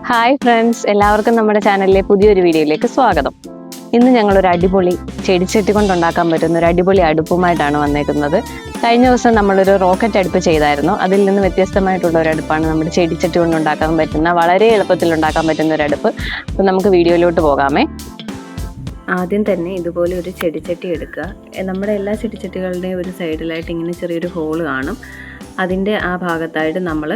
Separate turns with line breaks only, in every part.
Hi friends, എല്ലാവർക്കും നമ്മുടെ ചാനലിലെ പുതിയൊരു വീഡിയോയിലേക്ക് സ്വാഗതം. ഇന്ന് ഞങ്ങളൊരു അടിപൊളി ചെടിച്ചട്ടി കൊണ്ടുണ്ടാക്കാൻ പറ്റുന്ന ഒരു അടിപൊളി അടുപ്പുമായിട്ടാണ് വന്നേക്കുന്നത്. കഴിഞ്ഞ ദിവസം നമ്മളൊരു റോക്കറ്റ് അടുപ്പ് ചെയ്തായിരുന്നു. അതിൽ നിന്ന് വ്യത്യസ്തമായിട്ടുള്ള ഒരു അടുപ്പാണ് നമ്മുടെ ചെടിച്ചട്ടി കൊണ്ടുണ്ടാക്കാൻ പറ്റുന്ന, വളരെ എളുപ്പത്തിൽ ഉണ്ടാക്കാൻ പറ്റുന്ന ഒരു അടുപ്പ്. അപ്പം നമുക്ക് വീഡിയോയിലോട്ട് പോകാമേ.
ആദ്യം തന്നെ ഇതുപോലെ ഒരു ചെടിച്ചട്ടി എടുക്കുക. നമ്മുടെ എല്ലാ ചെടിച്ചട്ടികളുടെയും ഒരു സൈഡിലായിട്ട് ഇങ്ങനെ ചെറിയൊരു ഹോള് കാണും. അതിൻ്റെ ആ ഭാഗത്തായിട്ട് നമ്മൾ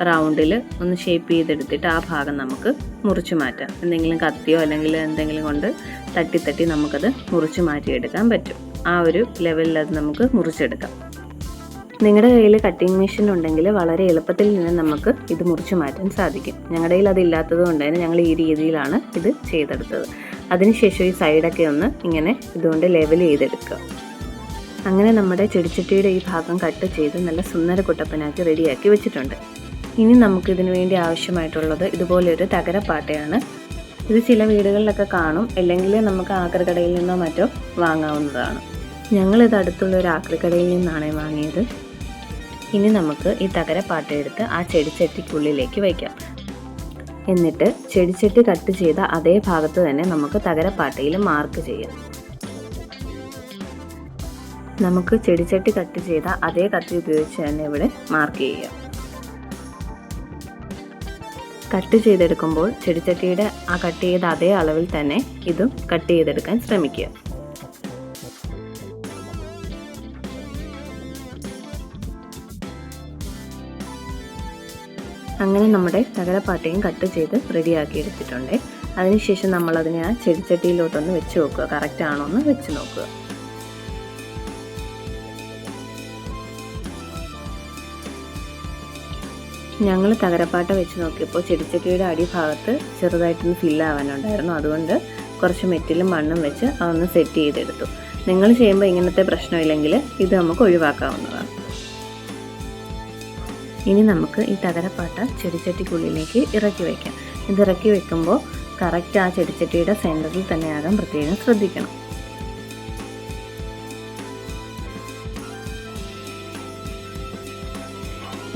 റൗണ്ടിൽ ഒന്ന് ഷേപ്പ് ചെയ്തെടുത്തിട്ട് ആ ഭാഗം നമുക്ക് മുറിച്ച് മാറ്റാം. എന്തെങ്കിലും കത്തിയോ അല്ലെങ്കിൽ എന്തെങ്കിലും കൊണ്ട് തട്ടി നമുക്കത് മുറിച്ച് മാറ്റിയെടുക്കാൻ പറ്റും. ആ ഒരു ലെവലിൽ അത് നമുക്ക് മുറിച്ചെടുക്കാം. നിങ്ങളുടെ കയ്യിൽ കട്ടിംഗ് മെഷീൻ ഉണ്ടെങ്കിൽ വളരെ എളുപ്പത്തിൽ നിന്ന് നമുക്ക് ഇത് മുറിച്ച് മാറ്റാൻ സാധിക്കും. ഞങ്ങളുടെ കയ്യിൽ അതില്ലാത്തത് കൊണ്ട് തന്നെ ഞങ്ങൾ ഈ രീതിയിലാണ് ഇത് ചെയ്തെടുത്തത്. അതിനുശേഷം ഈ സൈഡൊക്കെ ഒന്ന് ഇങ്ങനെ ഇതുകൊണ്ട് ലെവൽ ചെയ്തെടുക്കുക. അങ്ങനെ നമ്മുടെ ചെടിച്ചട്ടിയുടെ ഈ ഭാഗം കട്ട് ചെയ്ത് നല്ല സുന്ദര കുട്ടപ്പനാക്കി റെഡിയാക്കി വെച്ചിട്ടുണ്ട്. ഇനി നമുക്കിതിനു വേണ്ടി ആവശ്യമായിട്ടുള്ളത് ഇതുപോലെയൊരു തകരപ്പാട്ടയാണ്. ഇത് ചില വീടുകളിലൊക്കെ കാണും, അല്ലെങ്കിൽ നമുക്ക് ആക്രിക്കടയിൽ നിന്നോ മറ്റോ വാങ്ങാവുന്നതാണ്. ഞങ്ങളിത് അടുത്തുള്ള ഒരു ആക്രിക്കടയിൽ നിന്നാണ് വാങ്ങിയത്. ഇനി നമുക്ക് ഈ തകരപ്പാട്ട എടുത്ത് ആ ചെടിച്ചട്ടിക്കുള്ളിലേക്ക് വയ്ക്കാം. എന്നിട്ട് ചെടിച്ചട്ടി കട്ട് ചെയ്ത അതേ ഭാഗത്ത് തന്നെ നമുക്ക് തകരപ്പാട്ടയിൽ മാർക്ക് ചെയ്യാം. നമുക്ക് ചെടിച്ചട്ടി കട്ട് ചെയ്ത അതേ കത്തി ഉപയോഗിച്ച് തന്നെ ഇവിടെ മാർക്ക് ചെയ്യാം. കട്ട് ചെയ്തെടുക്കുമ്പോൾ ചെടിച്ചട്ടിയുടെ ആ കട്ട് ചെയ്ത അതേ അളവിൽ തന്നെ ഇതും കട്ട് ചെയ്തെടുക്കാൻ ശ്രമിക്കുക. അങ്ങനെ നമ്മുടെ തകരപ്പാട്ടയും കട്ട് ചെയ്ത് റെഡിയാക്കി എടുത്തിട്ടുണ്ട്. അതിനുശേഷം നമ്മളതിനെ ആ ചെടിച്ചട്ടിയിലോട്ടൊന്ന് വെച്ച് നോക്കുക, കറക്റ്റ് ആണോ എന്ന് വെച്ച് നോക്കുക. ഞങ്ങൾ തകരപ്പാട്ട വെച്ച് നോക്കിയപ്പോൾ ചെടിച്ചട്ടിയുടെ അടിഭാഗത്ത് ചെറുതായിട്ടൊന്ന് ഫില്ലാവാനുണ്ടായിരുന്നു. അതുകൊണ്ട് കുറച്ച് മെറ്റിലും മണ്ണും വെച്ച് അതൊന്ന് സെറ്റ് ചെയ്തെടുത്തു. നിങ്ങൾ ചെയ്യുമ്പോൾ ഇങ്ങനത്തെ പ്രശ്നമില്ലെങ്കിൽ ഇത് നമുക്ക് ഒഴിവാക്കാവുന്നതാണ്. ഇനി നമുക്ക് ഈ തകരപ്പാട്ട ചെടിച്ചട്ടിക്കുള്ളിലേക്ക് ഇറക്കി വയ്ക്കാം. ഇത് ഇറക്കി വെക്കുമ്പോൾ കറക്റ്റ് ആ ചെടിച്ചട്ടിയുടെ സെൻറ്ററിൽ തന്നെയാകാൻ പ്രത്യേകം ശ്രദ്ധിക്കണം.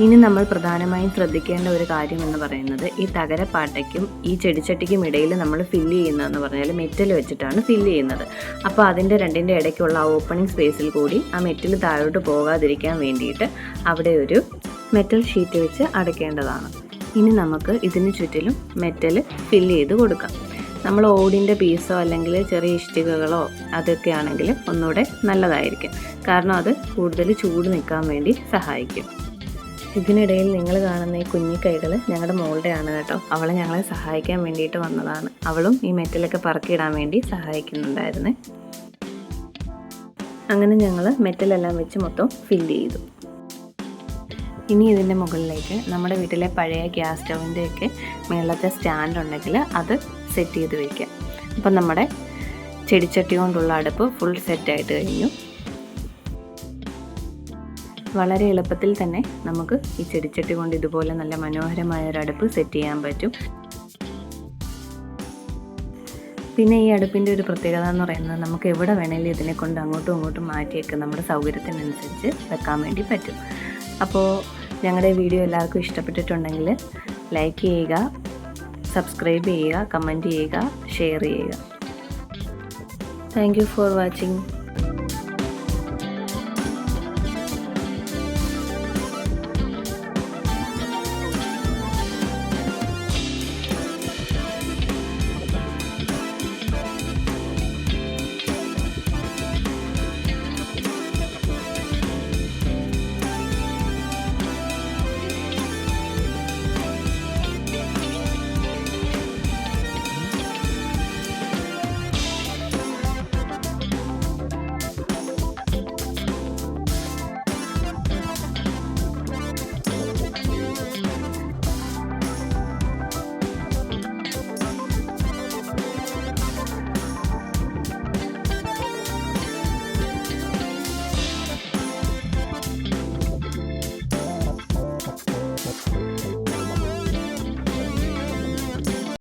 ഇനി നമ്മൾ പ്രധാനമായും ശ്രദ്ധിക്കേണ്ട ഒരു കാര്യം എന്ന് പറയുന്നത്, ഈ തകരപ്പാട്ടയ്ക്കും ഈ ചെടിച്ചട്ടിക്കും ഇടയിൽ നമ്മൾ ഫില്ല് ചെയ്യുന്നതെന്ന് പറഞ്ഞാൽ മെറ്റൽ വെച്ചിട്ടാണ് ഫില്ല് ചെയ്യുന്നത്. അപ്പോൾ അതിൻ്റെ രണ്ടിൻ്റെ ഇടയ്ക്കുള്ള ആ ഓപ്പണിംഗ് സ്പേസിൽ കൂടി ആ മെറ്റൽ താഴോട്ട് പോകാതിരിക്കാൻ വേണ്ടിയിട്ട് അവിടെ ഒരു മെറ്റൽ ഷീറ്റ് വെച്ച് അടയ്ക്കേണ്ടതാണ്. ഇനി നമുക്ക് ഇതിന് ചുറ്റിലും മെറ്റൽ ഫില്ല് ചെയ്ത് കൊടുക്കാം. നമ്മൾ ഓടിൻ്റെ പീസോ അല്ലെങ്കിൽ ചെറിയ ഇഷ്ടികകളോ അതൊക്കെ ആണെങ്കിൽ ഒന്നുകൂടെ നല്ലതായിരിക്കും. കാരണം അത് കൂടുതൽ ചൂട് നിൽക്കാൻ വേണ്ടി സഹായിക്കും. ഇതിനിടയിൽ നിങ്ങൾ കാണുന്ന ഈ കുഞ്ഞിക്കൈകൾ ഞങ്ങളുടെ മോളുടെയാണ് കേട്ടോ. അവളെ ഞങ്ങളെ സഹായിക്കാൻ വേണ്ടിയിട്ട് വന്നതാണ്. അവളും ഈ മെറ്റലൊക്കെ പറക്കിയിടാൻ വേണ്ടി സഹായിക്കുന്നുണ്ടായിരുന്നേ. അങ്ങനെ ഞങ്ങൾ മെറ്റലെല്ലാം വെച്ച് മൊത്തം ഫില്ല് ചെയ്തു. ഇനി ഇതിൻ്റെ മുകളിലേക്ക് നമ്മുടെ വീട്ടിലെ പഴയ ഗ്യാസ് സ്റ്റൗവിൻ്റെയൊക്കെ മേളത്തെ സ്റ്റാൻഡ് ഉണ്ടെങ്കിൽ അത് സെറ്റ് ചെയ്ത് വയ്ക്കാം. അപ്പം നമ്മുടെ ചെടിച്ചട്ടി കൊണ്ടുള്ള അടുപ്പ് ഫുൾ സെറ്റായിട്ട് കഴിഞ്ഞു. വളരെ എളുപ്പത്തിൽ തന്നെ നമുക്ക് ഈ ചെടിച്ചട്ടി കൊണ്ട് ഇതുപോലെ നല്ല മനോഹരമായ ഒരു അടുപ്പ് സെറ്റ് ചെയ്യാൻ പറ്റും. പിന്നെ ഈ അടുപ്പിൻ്റെ ഒരു പ്രത്യേകത എന്ന് പറയുന്നത്, നമുക്ക് എവിടെ വേണമെങ്കിലും ഇതിനെ കൊണ്ട് അങ്ങോട്ടും ഇങ്ങോട്ടും മാറ്റിയൊക്കെ നമ്മുടെ സൗകര്യത്തിനനുസരിച്ച് വെക്കാൻ വേണ്ടി പറ്റും. അപ്പോൾ ഞങ്ങളുടെ വീഡിയോ എല്ലാവർക്കും ഇഷ്ടപ്പെട്ടിട്ടുണ്ടെങ്കിൽ ലൈക്ക് ചെയ്യുക, സബ്സ്ക്രൈബ് ചെയ്യുക, കമൻറ്റ് ചെയ്യുക, ഷെയർ ചെയ്യുക. Thank you for watching.